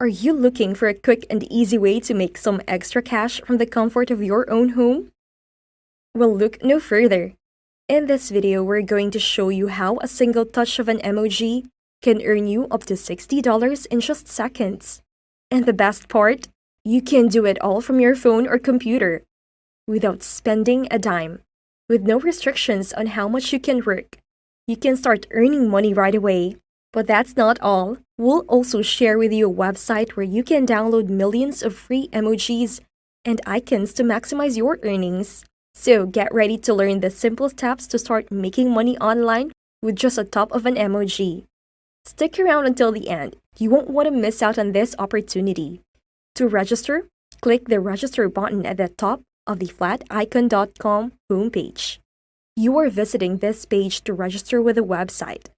Are you looking for a quick and easy way to make some extra cash from the comfort of your own home? Well, look no further. In this video, we're going to show you how a single touch of an emoji can earn you up to $60 in just seconds. And the best part, you can do it all from your phone or computer without spending a dime. With no restrictions on how much you can work, you can start earning money right away. But that's not all. We'll also share with you a website where you can download millions of free emojis and icons to maximize your earnings. So get ready to learn the simple steps to start making money online with just a tap of an emoji. Stick around until the end. You won't want to miss out on this opportunity. To register, click the register button at the top of the flaticon.com homepage. You are visiting this page to register with the website.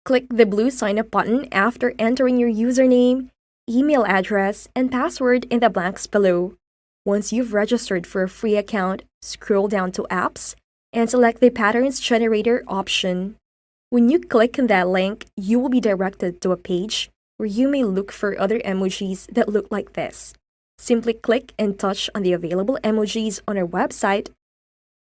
Click the blue sign up button after entering your username, email address, and password in the blanks below. Once you've registered for a free account, scroll down to Apps and select the Patterns Generator option. When you click on that link, you will be directed to a page where you may look for other emojis that look like this. Simply click and touch on the available emojis on our website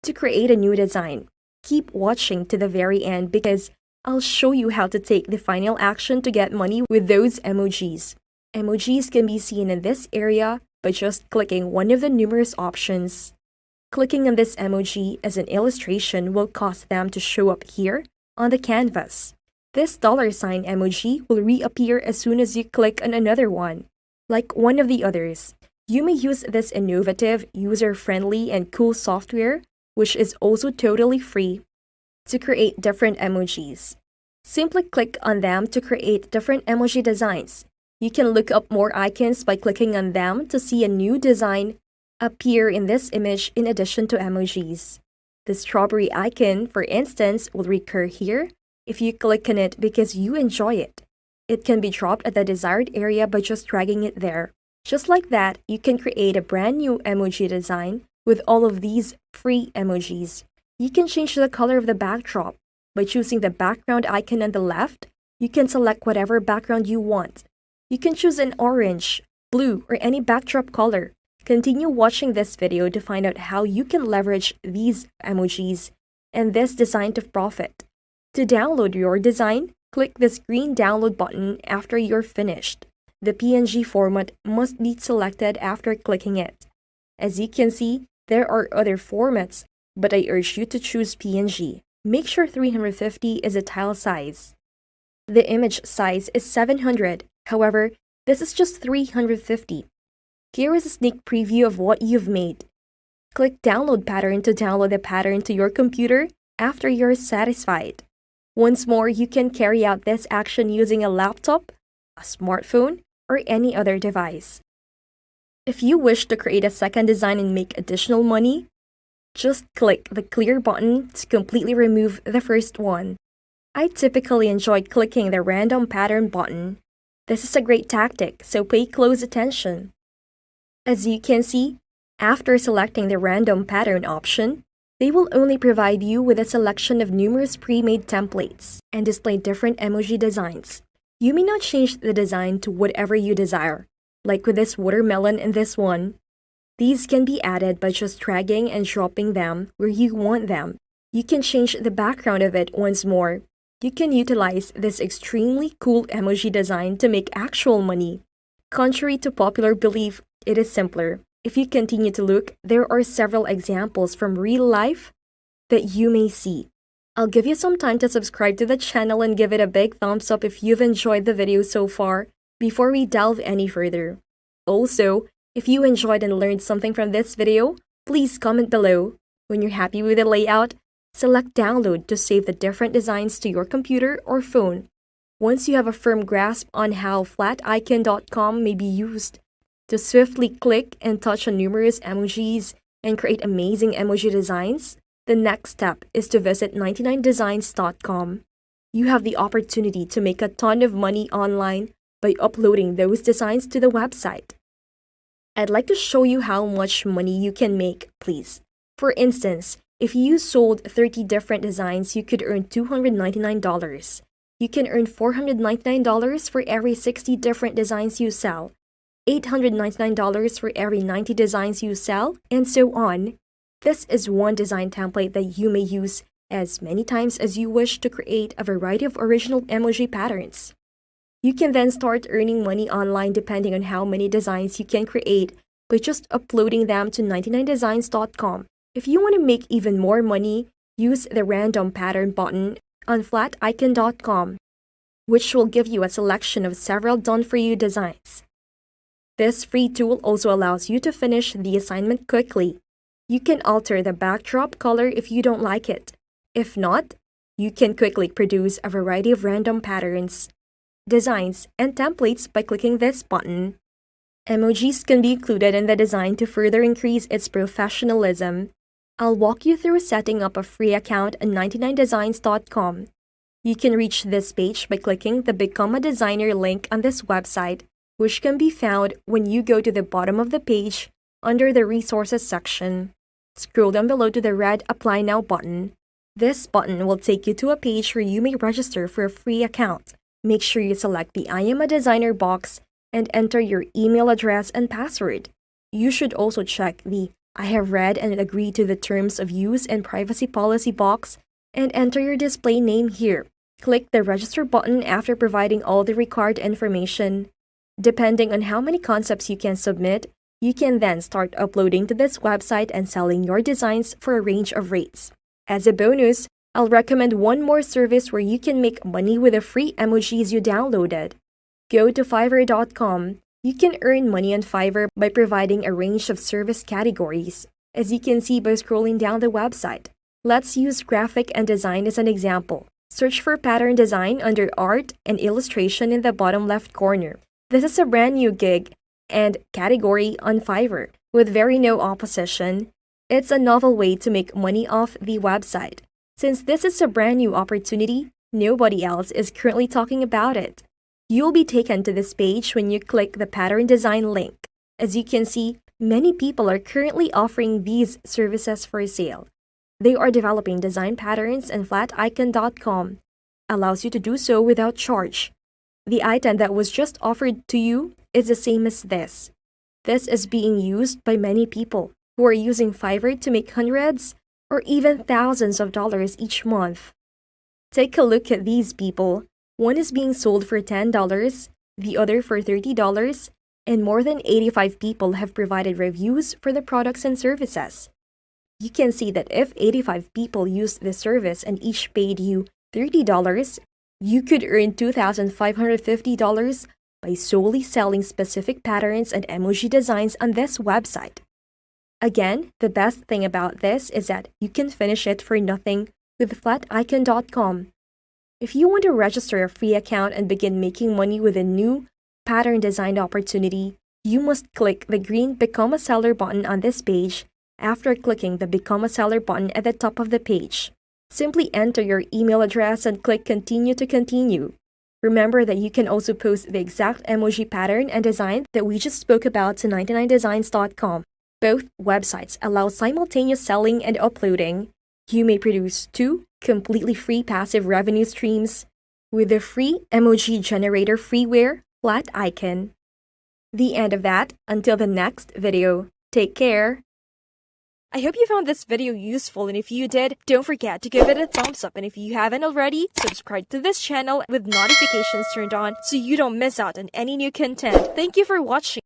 to create a new design. Keep watching to the very end because I'll show you how to take the final action to get money with those emojis. Emojis can be seen in this area by just clicking one of the numerous options. Clicking on this emoji as an illustration will cause them to show up here on the canvas. This dollar sign emoji will reappear as soon as you click on another one. Like one of the others, you may use this innovative, user-friendly, and cool software, which is also totally free, to create different emojis. Simply click on them to create different emoji designs. You can look up more icons by clicking on them to see a new design appear in this image in addition to emojis. The strawberry icon, for instance, will recur here if you click on it because you enjoy it. It can be dropped at the desired area by just dragging it there. Just like that, you can create a brand new emoji design with all of these free emojis. You can change the color of the backdrop. By choosing the background icon on the left, you can select whatever background you want. You can choose an orange, blue, or any backdrop color. Continue watching this video to find out how you can leverage these emojis and this design to profit. To download your design, click this green download button after you're finished. The PNG format must be selected after clicking it. As you can see, there are other formats, but I urge you to choose PNG. Make sure 350 is a tile size. The image size is 700, however, this is just 350. Here is a sneak preview of what you've made. Click Download Pattern to download the pattern to your computer after you're satisfied. Once more, you can carry out this action using a laptop, a smartphone, or any other device. If you wish to create a second design and make additional money, just click the clear button to completely remove the first one. I typically enjoy clicking the random pattern button. This is a great tactic, so pay close attention. As you can see, after selecting the random pattern option, they will only provide you with a selection of numerous pre-made templates and display different emoji designs. You may not change the design to whatever you desire, like with this watermelon and this one. These can be added by just dragging and dropping them where you want them. You can change the background of it once more. You can utilize this extremely cool emoji design to make actual money. Contrary to popular belief, it is simpler. If you continue to look, there are several examples from real life that you may see. I'll give you some time to subscribe to the channel and give it a big thumbs up if you've enjoyed the video so far before we delve any further. Also, if you enjoyed and learned something from this video, please comment below. When you're happy with the layout, select Download to save the different designs to your computer or phone. Once you have a firm grasp on how flaticon.com may be used to swiftly click and touch on numerous emojis and create amazing emoji designs, the next step is to visit 99designs.com. You have the opportunity to make a ton of money online by uploading those designs to the website. I'd like to show you how much money you can make, please. For instance, if you sold 30 different designs, you could earn $299. You can earn $499 for every 60 different designs you sell, $899 for every 90 designs you sell, and so on. This is one design template that you may use as many times as you wish to create a variety of original emoji patterns. You can then start earning money online depending on how many designs you can create by just uploading them to 99designs.com. If you want to make even more money, use the random pattern button on flaticon.com, which will give you a selection of several done-for-you designs. This free tool also allows you to finish the assignment quickly. You can alter the backdrop color if you don't like it. If not, you can quickly produce a variety of random patterns, designs, and templates by clicking this button. Emojis can be included in the design to further increase its professionalism. I'll walk you through setting up a free account on 99designs.com. You can reach this page by clicking the Become a Designer link on this website, which can be found when you go to the bottom of the page under the Resources section. Scroll down below to the red Apply Now button. This button will take you to a page where you may register for a free account. Make sure you select the I am a designer box and enter your email address and password. You should also check the I have read and agreed to the terms of use and privacy policy box and enter your display name here. Click the Register button after providing all the required information. Depending on how many concepts you can submit, you can then start uploading to this website and selling your designs for a range of rates. As a bonus, I'll recommend one more service where you can make money with the free emojis you downloaded. Go to Fiverr.com. You can earn money on Fiverr by providing a range of service categories, as you can see by scrolling down the website. Let's use graphic and design as an example. Search for pattern design under art and illustration in the bottom left corner. This is a brand new gig and category on Fiverr with very no opposition. It's a novel way to make money off the website. Since this is a brand new opportunity, nobody else is currently talking about it. You'll be taken to this page when you click the pattern design link. As you can see, many people are currently offering these services for sale. They are developing design patterns, and flaticon.com allows you to do so without charge. The item that was just offered to you is the same as this. This is being used by many people who are using Fiverr to make hundreds or even thousands of dollars each month. Take a look at these people. One is being sold for $10, the other for $30, and more than 85 people have provided reviews for the products and services. You can see that if 85 people used the service and each paid you $30, you could earn $2,550 by solely selling specific patterns and emoji designs on this website. Again, the best thing about this is that you can finish it for nothing with flaticon.com. If you want to register a free account and begin making money with a new pattern design opportunity, you must click the green Become a Seller button on this page after clicking the Become a Seller button at the top of the page. Simply enter your email address and click Continue to continue. Remember that you can also post the exact emoji pattern and design that we just spoke about to 99designs.com. Both websites allow simultaneous selling and uploading. You may produce 2 completely free passive revenue streams with the free emoji generator freeware Flaticon. The end of that. Until the next video. Take care. I hope you found this video useful, and if you did, don't forget to give it a thumbs up, and if you haven't already, subscribe to this channel with notifications turned on so you don't miss out on any new content. Thank you for watching.